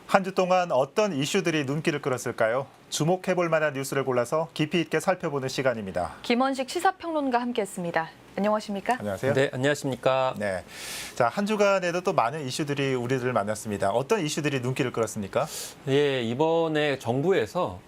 한 주 동안 어떤 이슈들이 눈길을 끌었을까요? 주목해볼 만한 뉴스를 골라서 깊이 있게 살펴보는 시간입니다. 김원식 시사평론가 함께했습니다. 안녕하십니까? 안녕하세요. 네, 안녕하십니까? 네. 자, 한 주간에도 또 많은 이슈들이 우리들을 만났습니다. 어떤 이슈들이 눈길을 끌었습니까? 예, 이번에 정부에서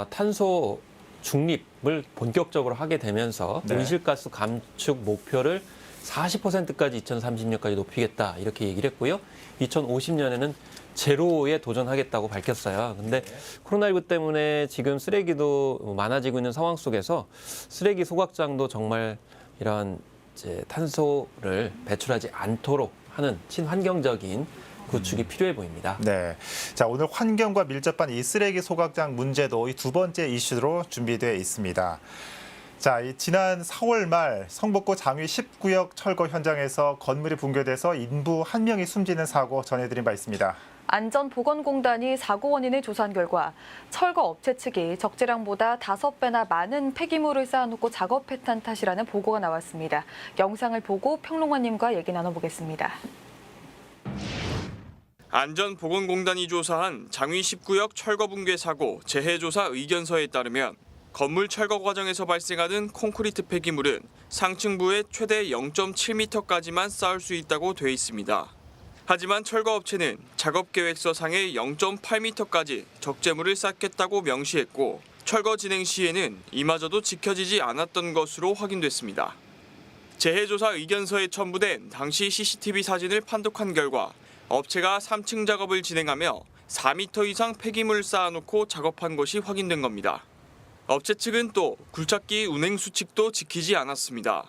탄소 중립을 본격적으로 하게 되면서 네. 온실가스 감축 목표를 40%까지 2030년까지 높이겠다 이렇게 얘기를 했고요. 2050년에는 제로에 도전하겠다고 밝혔어요. 근데 코로나19 때문에 지금 쓰레기도 많아지고 있는 상황 속에서 쓰레기 소각장도 정말 이런 이제 탄소를 배출하지 않도록 하는 친환경적인 구축이 필요해 보입니다. 네. 자, 오늘 환경과 밀접한 이 쓰레기 소각장 문제도 이 두 번째 이슈로 준비되어 있습니다. 자, 지난 4월 말 성북구 장위 10구역 철거 현장에서 건물이 붕괴돼서 인부 1명이 숨지는 사고 전해드린 바 있습니다. 안전보건공단이 사고 원인을 조사한 결과 철거 업체 측이 적재량보다 5배나 많은 폐기물을 쌓아놓고 작업했다는 탓이라는 보고가 나왔습니다. 영상을 보고 평론가님과 얘기 나눠보겠습니다. 안전보건공단이 조사한 장위 10구역 철거 붕괴 사고 재해조사 의견서에 따르면 건물 철거 과정에서 발생하는 콘크리트 폐기물은 상층부에 최대 0.7m까지만 쌓을 수 있다고 돼 있습니다. 하지만 철거업체는 작업계획서상의 0.8m까지 적재물을 쌓겠다고 명시했고 철거 진행 시에는 이마저도 지켜지지 않았던 것으로 확인됐습니다. 재해조사 의견서에 첨부된 당시 CCTV 사진을 판독한 결과 업체가 3층 작업을 진행하며 4m 이상 폐기물을 쌓아놓고 작업한 것이 확인된 겁니다. 업체 측은 또 굴착기 운행 수칙도 지키지 않았습니다.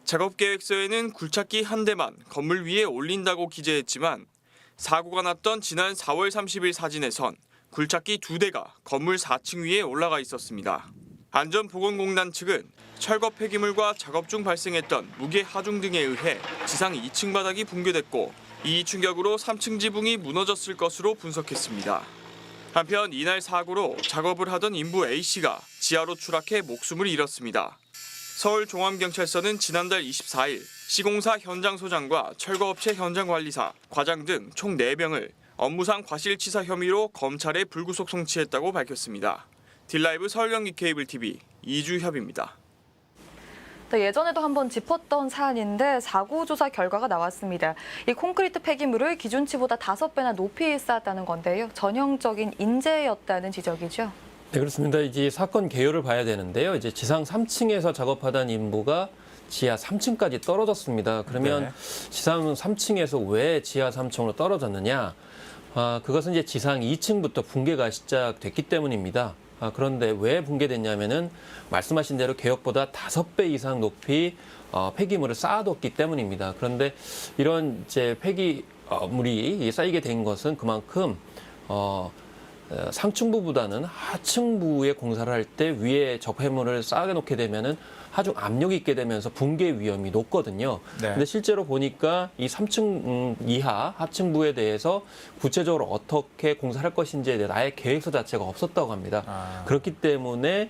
작업계획서에는 굴착기 한 대만 건물 위에 올린다고 기재했지만 사고가 났던 지난 4월 30일 사진에선 굴착기 2대가 건물 4층 위에 올라가 있었습니다. 안전보건공단 측은 철거 폐기물과 작업 중 발생했던 무게 하중 등에 의해 지상 2층 바닥이 붕괴됐고 이 충격으로 3층 지붕이 무너졌을 것으로 분석했습니다. 한편 이날 사고로 작업을 하던 인부 A씨가 지하로 추락해 목숨을 잃었습니다. 서울종암경찰서는 지난달 24일 시공사 현장 소장과 철거업체 현장 관리사, 과장 등 총 4명을 업무상 과실치사 혐의로 검찰에 불구속 송치했다고 밝혔습니다. 딜라이브 서울경기 케이블 TV 이주협입니다. 네, 예전에도 한번 짚었던 사안인데 사고 조사 결과가 나왔습니다. 이 콘크리트 폐기물을 기준치보다 5배나 높이 쌓았다는 건데요. 전형적인 인재였다는 지적이죠. 네, 그렇습니다. 이제 사건 개요를 봐야 되는데요. 이제 지상 3층에서 작업하던 인부가 지하 3층까지 떨어졌습니다. 그러면 지상 3층에서 왜 지하 3층으로 떨어졌느냐? 그것은 이제 지상 2층부터 붕괴가 시작됐기 때문입니다. 그런데 왜 붕괴됐냐면은 말씀하신 대로 계획보다 5배 이상 높이 폐기물을 쌓아뒀기 때문입니다. 그런데 이런 이제 폐기물이 쌓이게 된 것은 그만큼 상층부보다는 하층부에 공사를 할 때 위에 적폐물을 쌓아놓게 되면은 하중 압력이 있게 되면서 붕괴 위험이 높거든요. 근데 실제로 보니까 이 3층 이하 하층부에 대해서 구체적으로 어떻게 공사할 것인지에 대한 아예 계획서 자체가 없었다고 합니다. 그렇기 때문에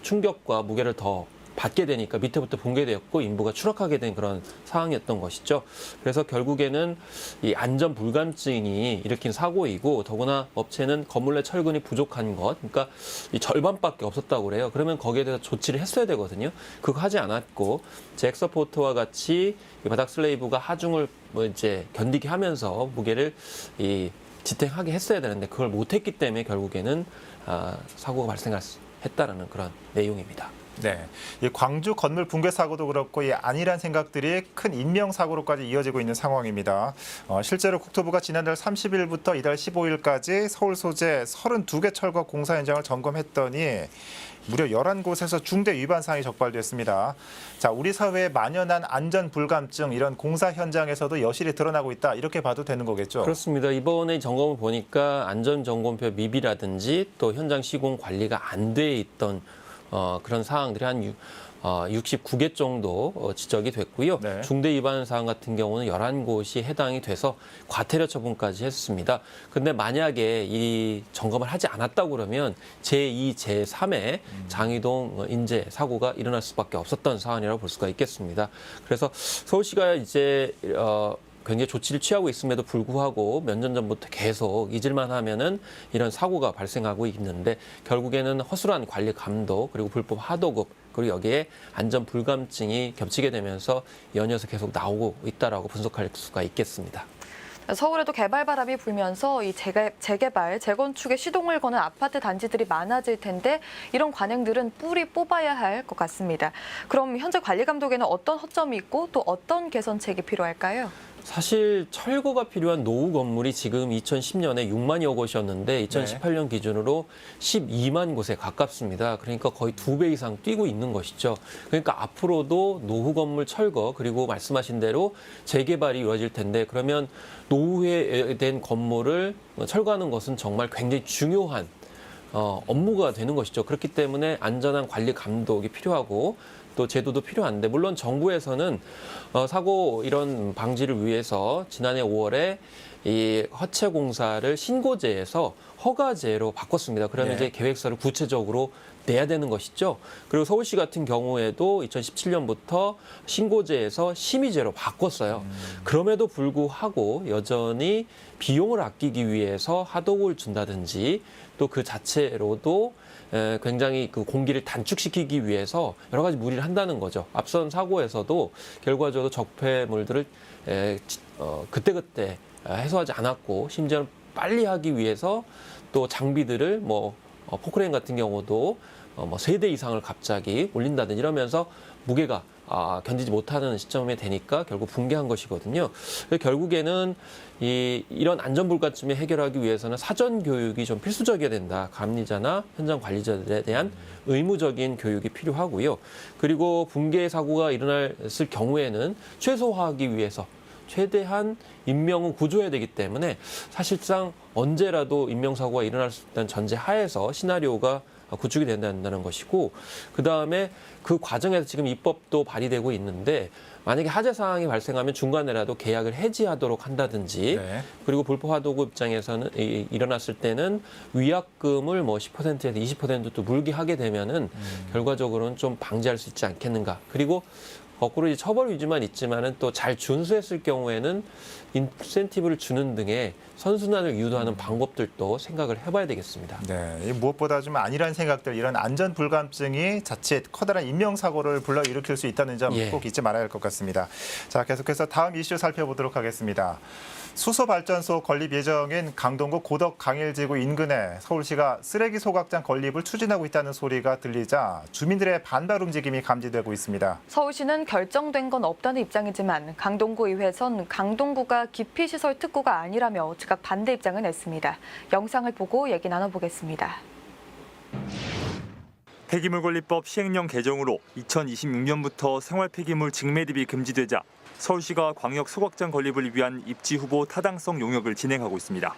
충격과 무게를 더 받게 되니까 밑에부터 붕괴되었고 인부가 추락하게 된 그런 상황이었던 것이죠. 그래서 결국에는 이 안전 불감증이 일으킨 사고이고 더구나 업체는 건물 내 철근이 부족한 것, 그러니까 이 절반밖에 없었다고 그래요. 그러면 거기에 대해서 조치를 했어야 되거든요. 그거 하지 않았고 잭서포트와 같이 이 바닥 슬레이브가 하중을 이제 견디게 하면서 무게를 지탱하게 했어야 되는데 그걸 못했기 때문에 결국에는 사고가 발생했다라는 그런 내용입니다. 네, 이 광주 건물 붕괴 사고도 그렇고 이 안일한 생각들이 큰 인명 사고로까지 이어지고 있는 상황입니다. 실제로 국토부가 지난달 30일부터 이달 15일까지 서울 소재 32개 철거 공사 현장을 점검했더니 무려 11곳에서 중대 위반 사항이 적발됐습니다. 자, 우리 사회에 만연한 안전 불감증 이런 공사 현장에서도 여실히 드러나고 있다 이렇게 봐도 되는 거겠죠? 그렇습니다. 이번에 점검을 보니까 안전점검표 미비라든지 또 현장 시공 관리가 안 돼 있던 그런 사항들이 한 69개 정도 지적이 됐고요. 중대 위반 사항 같은 경우는 11곳이 해당이 돼서 과태료 처분까지 했습니다. 근데 만약에 이 점검을 하지 않았다고 그러면 제2, 제3의 장위동 인재 사고가 일어날 수밖에 없었던 사안이라고 볼 수가 있겠습니다. 그래서 서울시가 이제 굉장히 조치를 취하고 있음에도 불구하고 몇 년 전부터 계속 잊을만 하면은 이런 사고가 발생하고 있는데 결국에는 허술한 관리 감독 그리고 불법 하도급 그리고 여기에 안전 불감증이 겹치게 되면서 연이어서 계속 나오고 있다라고 분석할 수가 있겠습니다. 서울에도 개발 바람이 불면서 이 재개발, 재건축에 시동을 거는 아파트 단지들이 많아질 텐데 이런 관행들은 뿌리 뽑아야 할 것 같습니다. 그럼 현재 관리 감독에는 어떤 허점이 있고 또 어떤 개선책이 필요할까요? 사실 철거가 필요한 노후 건물이 지금 2010년에 6만여 곳이었는데 2018년 기준으로 12만 곳에 가깝습니다. 그러니까 거의 2배 이상 뛰고 있는 것이죠. 그러니까 앞으로도 노후 건물 철거 그리고 말씀하신 대로 재개발이 이루어질 텐데 그러면 노후된 건물을 철거하는 것은 정말 굉장히 중요한 업무가 되는 것이죠. 그렇기 때문에 안전한 관리 감독이 필요하고 또 제도도 필요한데 물론 정부에서는 사고 이런 방지를 위해서 지난해 5월에 이 허체 공사를 신고제에서 허가제로 바꿨습니다. 그러면 이제 계획서를 구체적으로 내야 되는 것이죠. 그리고 서울시 같은 경우에도 2017년부터 신고제에서 심의제로 바꿨어요. 그럼에도 불구하고 여전히 비용을 아끼기 위해서 하도급을 준다든지 또 그 자체로도 굉장히 그 공기를 단축시키기 위해서 여러 가지 무리를 한다는 거죠. 앞선 사고에서도 결과적으로 적폐물들을 그때그때 해소하지 않았고 심지어는 빨리 하기 위해서 또 장비들을 포크레인 같은 경우도 3대 이상을 갑자기 올린다든지 이러면서 무게가 견디지 못하는 시점에 되니까 결국 붕괴한 것이거든요. 결국에는 이런 안전불감증을 해결하기 위해서는 사전 교육이 좀 필수적이어야 된다. 감리자나 현장 관리자들에 대한 의무적인 교육이 필요하고요. 그리고 붕괴 사고가 일어났을 경우에는 최소화하기 위해서 최대한 인명은 구조해야 되기 때문에 사실상 언제라도 인명사고가 일어날 수 있다는 전제 하에서 시나리오가 구축이 된다는 것이고 그다음에 그 과정에서 지금 입법도 발의되고 있는데 만약에 하자 사항이 발생하면 중간에라도 계약을 해지하도록 한다든지 그리고 불법 하도급 입장에서는 일어났을 때는 위약금을 10%에서 20%도 물게 하게 되면은 결과적으로는 좀 방지할 수 있지 않겠는가. 그리고 거꾸로 이제 처벌 위주만 있지만은 또 잘 준수했을 경우에는 인센티브를 주는 등의 선순환을 유도하는 방법들도 생각을 해봐야 되겠습니다. 네, 무엇보다 좀 안일한 생각들, 이런 안전 불감증이 자칫 커다란 인명사고를 불러일으킬 수 있다는 점 꼭 잊지 말아야 할 것 같습니다. 자, 계속해서 다음 이슈 살펴보도록 하겠습니다. 수소발전소 건립 예정인 강동구 고덕 강일지구 인근에 서울시가 쓰레기 소각장 건립을 추진하고 있다는 소리가 들리자 주민들의 반발 움직임이 감지되고 있습니다. 서울시는 결정된 건 없다는 입장이지만 강동구 의회선 강동구가 기피시설 특구가 아니라며 즉각 반대 입장을 냈습니다. 영상을 보고 얘기 나눠보겠습니다. 폐기물관리법 시행령 개정으로 2026년부터 생활 폐기물 직매립이 금지되자 서울시가 광역 소각장 건립을 위한 입지 후보 타당성 용역을 진행하고 있습니다.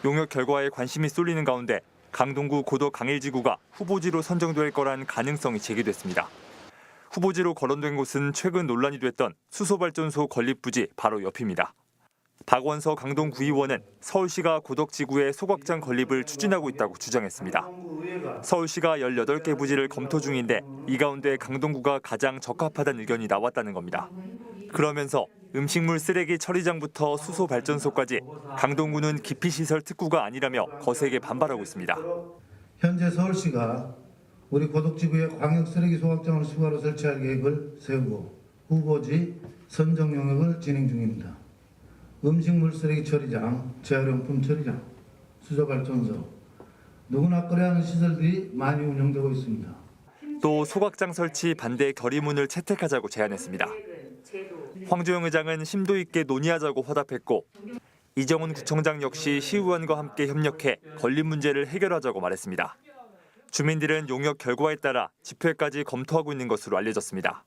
용역 결과에 관심이 쏠리는 가운데 강동구 고덕 강일지구가 후보지로 선정될 거란 가능성이 제기됐습니다. 후보지로 거론된 곳은 최근 논란이 됐던 수소발전소 건립 부지 바로 옆입니다. 박원서 강동구의원은 서울시가 고덕지구에 소각장 건립을 추진하고 있다고 주장했습니다. 서울시가 18개 부지를 검토 중인데 이 가운데 강동구가 가장 적합하다는 의견이 나왔다는 겁니다. 그러면서 음식물 쓰레기 처리장부터 수소발전소까지 강동구는 기피시설 특구가 아니라며 거세게 반발하고 있습니다. 현재 서울시가 우리 고덕지구에 광역 쓰레기 소각장을 추가로 설치할 계획을 세우고 후보지 선정 용역을 진행 중입니다. 음식물 쓰레기 처리장, 재활용품 처리장, 수소발전소, 누구나 꺼려야 하는 시설들이 많이 운영되고 있습니다. 또 소각장 설치 반대 결의문을 채택하자고 제안했습니다. 황교안 의장은 심도 있게 논의하자고 화답했고 이정훈 구청장 역시 시의원과 함께 협력해 건립 문제를 해결하자고 말했습니다. 주민들은 용역 결과에 따라 집회까지 검토하고 있는 것으로 알려졌습니다.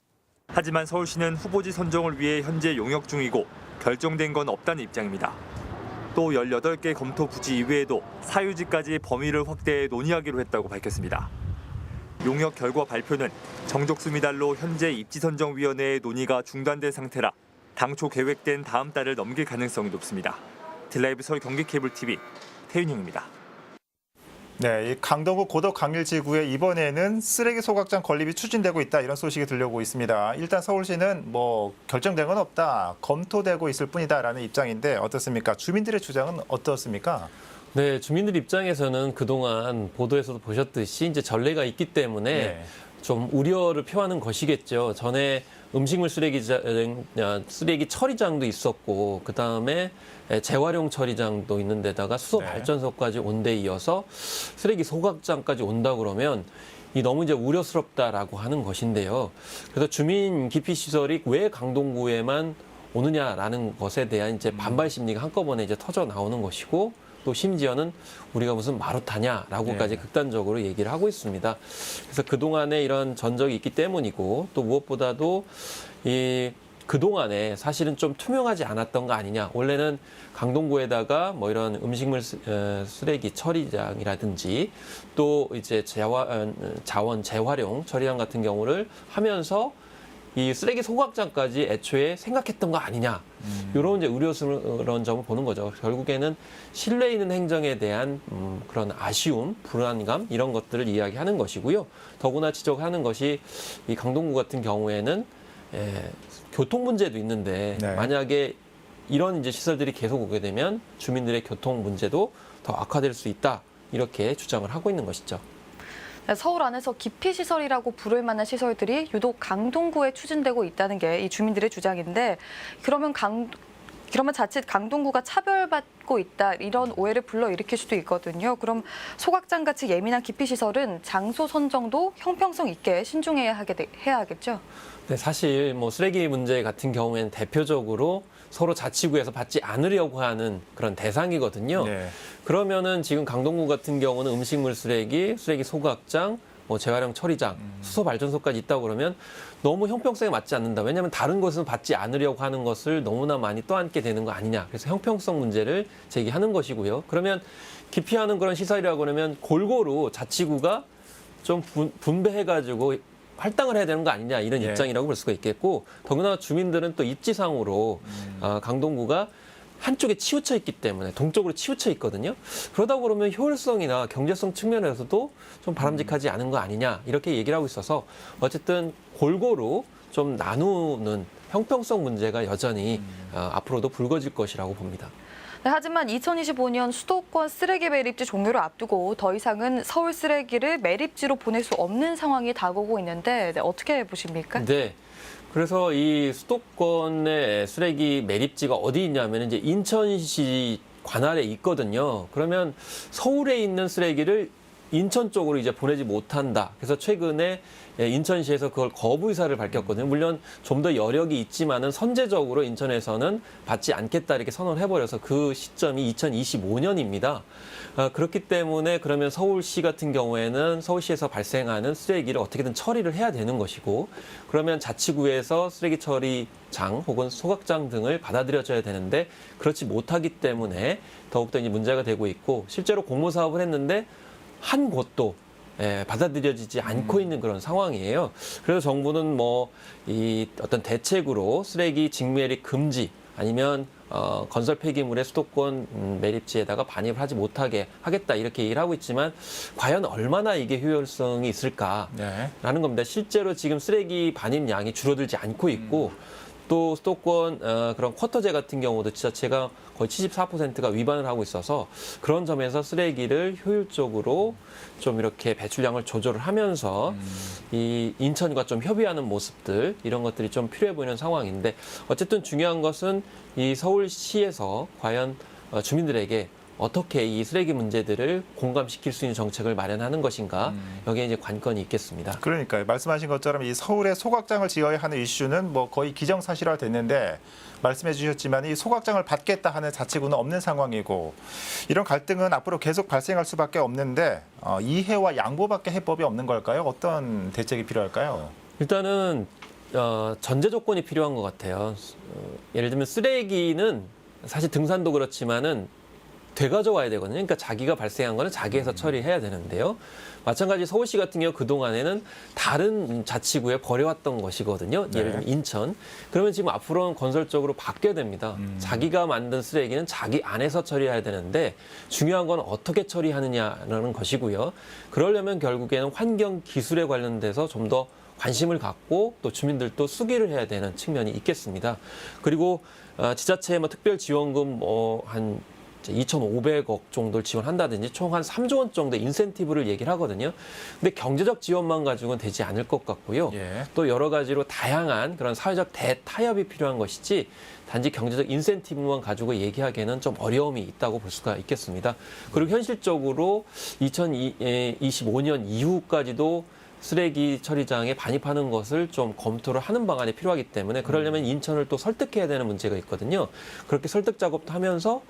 하지만 서울시는 후보지 선정을 위해 현재 용역 중이고 결정된 건 없다는 입장입니다. 또 18개 검토 부지 이외에도 사유지까지 범위를 확대해 논의하기로 했다고 밝혔습니다. 용역 결과 발표는 정족수 미달로 현재 입지선정위원회의 논의가 중단된 상태라 당초 계획된 다음 달을 넘길 가능성이 높습니다. 딜라이브 서울 경기 케이블 TV 태윤형입니다. 네, 이 강동구 고덕강일지구에 이번에는 쓰레기 소각장 건립이 추진되고 있다 이런 소식이 들려오고 있습니다. 일단 서울시는 뭐 결정된 건 없다, 검토되고 있을 뿐이다라는 입장인데 어떻습니까? 주민들의 주장은 어떻습니까? 네, 주민들 입장에서는 그동안 보도에서도 보셨듯이 이제 전례가 있기 때문에 네. 좀 우려를 표하는 것이겠죠. 전에 음식물 쓰레기 처리장도 있었고, 그 다음에 재활용 처리장도 있는 데다가 수소 네. 발전소까지 온 데 이어서 쓰레기 소각장까지 온다 그러면 이 너무 이제 우려스럽다라고 하는 것인데요. 그래서 주민 기피 시설이 왜 강동구에만 오느냐라는 것에 대한 이제 반발 심리가 한꺼번에 이제 터져 나오는 것이고, 또 심지어는 우리가 무슨 마루타냐라고까지 네. 극단적으로 얘기를 하고 있습니다. 그래서 그동안에 이런 전적이 있기 때문이고, 또 무엇보다도 이 그동안에 사실은 좀 투명하지 않았던 거 아니냐. 원래는 강동구에다가 뭐 이런 음식물 쓰레기 처리장이라든지 또 이제 자원 재활용 처리장 같은 경우를 하면서 이 쓰레기 소각장까지 애초에 생각했던 거 아니냐. 이런 이제 우려스러운 점을 보는 거죠. 결국에는 신뢰 있는 행정에 대한 그런 아쉬움, 불안감 이런 것들을 이야기하는 것이고요. 더구나 지적하는 것이 이 강동구 같은 경우에는 교통 문제도 있는데 네. 만약에 이런 이제 시설들이 계속 오게 되면 주민들의 교통 문제도 더 악화될 수 있다. 이렇게 주장을 하고 있는 것이죠. 서울 안에서 기피시설이라고 부를 만한 시설들이 유독 강동구에 추진되고 있다는 게 이 주민들의 주장인데 그러면 자칫 강동구가 차별받고 있다 이런 오해를 불러일으킬 수도 있거든요. 그럼 소각장같이 예민한 기피시설은 장소 선정도 형평성 있게 신중해야 해야겠죠? 네, 사실 뭐 쓰레기 문제 같은 경우에는 대표적으로 서로 자치구에서 받지 않으려고 하는 그런 대상이거든요. 네. 그러면은 지금 강동구 같은 경우는 음식물 쓰레기 소각장, 뭐 재활용 처리장, 수소 발전소까지 있다고 그러면 너무 형평성에 맞지 않는다. 왜냐하면 다른 것은 받지 않으려고 하는 것을 너무나 많이 떠안게 되는 거 아니냐. 그래서 형평성 문제를 제기하는 것이고요. 그러면 기피하는 그런 시설이라고 그러면 골고루 자치구가 좀 분배해가지고 할당을 해야 되는 거 아니냐 이런 예. 입장이라고 볼 수가 있겠고 더구나 주민들은 또 입지상으로 강동구가 한쪽에 치우쳐 있기 때문에 동쪽으로 치우쳐 있거든요. 그러다 그러면 효율성이나 경제성 측면에서도 좀 바람직하지 않은 거 아니냐 이렇게 얘기를 하고 있어서 어쨌든 골고루 좀 나누는 형평성 문제가 여전히 앞으로도 불거질 것이라고 봅니다. 네, 하지만 2025년 수도권 쓰레기 매립지 종료를 앞두고 더 이상은 서울 쓰레기를 매립지로 보낼 수 없는 상황이 다가오고 있는데 어떻게 보십니까? 네. 그래서 이 수도권의 쓰레기 매립지가 어디 있냐면 이제 인천시 관할에 있거든요. 그러면 서울에 있는 쓰레기를 인천 쪽으로 이제 보내지 못한다. 그래서 최근에 인천시에서 그걸 거부 의사를 밝혔거든요. 물론 좀 더 여력이 있지만은 선제적으로 인천에서는 받지 않겠다 이렇게 선언을 해버려서 그 시점이 2025년입니다. 그렇기 때문에 그러면 서울시 같은 경우에는 서울시에서 발생하는 쓰레기를 어떻게든 처리를 해야 되는 것이고 그러면 자치구에서 쓰레기 처리장 혹은 소각장 등을 받아들여져야 되는데 그렇지 못하기 때문에 더욱더 이제 문제가 되고 있고 실제로 공모 사업을 했는데 한 곳도 받아들여지지 않고 있는 그런 상황이에요. 그래서 정부는 뭐 이 어떤 대책으로 쓰레기 직매립 금지 아니면 건설 폐기물의 수도권 매립지에다가 반입을 하지 못하게 하겠다 이렇게 얘기를 하고 있지만 과연 얼마나 이게 효율성이 있을까라는 겁니다. 실제로 지금 쓰레기 반입량이 줄어들지 않고 있고 또 수도권 그런 쿼터제 같은 경우도 지자체가 거의 74%가 위반을 하고 있어서 그런 점에서 쓰레기를 효율적으로 좀 이렇게 배출량을 조절을 하면서 이 인천과 좀 협의하는 모습들 이런 것들이 좀 필요해 보이는 상황인데 어쨌든 중요한 것은 이 서울시에서 과연 주민들에게 어떻게 이 쓰레기 문제들을 공감시킬 수 있는 정책을 마련하는 것인가 여기에 이제 관건이 있겠습니다. 그러니까요. 말씀하신 것처럼 이 서울에 소각장을 지어야 하는 이슈는 뭐 거의 기정사실화 됐는데 말씀해 주셨지만 이 소각장을 받겠다 하는 자치구는 없는 상황이고 이런 갈등은 앞으로 계속 발생할 수밖에 없는데 이해와 양보밖에 해법이 없는 걸까요? 어떤 대책이 필요할까요? 일단은 전제 조건이 필요한 것 같아요. 예를 들면 쓰레기는 사실 등산도 그렇지만은 되가져와야 되거든요. 그러니까 자기가 발생한 거는 자기에서 처리해야 되는데요. 마찬가지 서울시 같은 경우 그동안에는 다른 자치구에 버려왔던 것이거든요. 예를 들면 인천. 그러면 지금 앞으로는 건설적으로 바뀌어야 됩니다. 자기가 만든 쓰레기는 자기 안에서 처리해야 되는데 중요한 건 어떻게 처리하느냐라는 것이고요. 그러려면 결국에는 환경 기술에 관련돼서 좀 더 관심을 갖고 또 주민들도 수기를 해야 되는 측면이 있겠습니다. 그리고 지자체 특별지원금 한 2,500억 정도를 지원한다든지 총 한 3조 원 정도의 인센티브를 얘기를 하거든요. 근데 경제적 지원만 가지고는 되지 않을 것 같고요. 예. 또 여러 가지로 다양한 그런 사회적 대타협이 필요한 것이지 단지 경제적 인센티브만 가지고 얘기하기에는 좀 어려움이 있다고 볼 수가 있겠습니다. 그리고 현실적으로 2025년 이후까지도 쓰레기 처리장에 반입하는 것을 좀 검토를 하는 방안이 필요하기 때문에 그러려면 인천을 또 설득해야 되는 문제가 있거든요. 그렇게 설득 작업도 하면서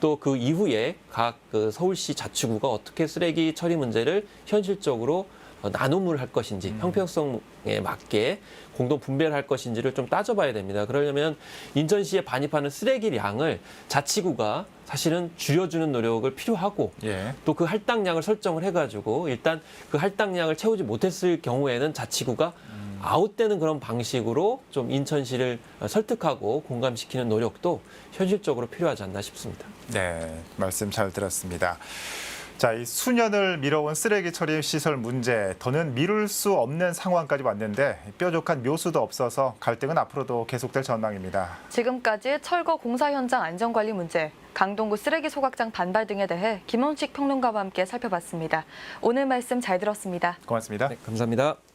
또 그 이후에 각 그 서울시 자치구가 어떻게 쓰레기 처리 문제를 현실적으로 나눔을 할 것인지 형평성에 맞게 공동 분배를 할 것인지를 좀 따져봐야 됩니다. 그러려면 인천시에 반입하는 쓰레기량을 자치구가 사실은 줄여주는 노력을 필요하고 예. 또 그 할당량을 설정을 해가지고 일단 그 할당량을 채우지 못했을 경우에는 자치구가 아웃되는 그런 방식으로 좀 인천시를 설득하고 공감시키는 노력도 현실적으로 필요하지 않나 싶습니다. 네, 말씀 잘 들었습니다. 자, 이 수년을 미뤄온 쓰레기 처리 시설 문제, 더는 미룰 수 없는 상황까지 왔는데 뾰족한 묘수도 없어서 갈등은 앞으로도 계속될 전망입니다. 지금까지 철거 공사 현장 안전관리 문제, 강동구 쓰레기 소각장 반발 등에 대해 김원식 평론가와 함께 살펴봤습니다. 오늘 말씀 잘 들었습니다. 고맙습니다. 네, 감사합니다.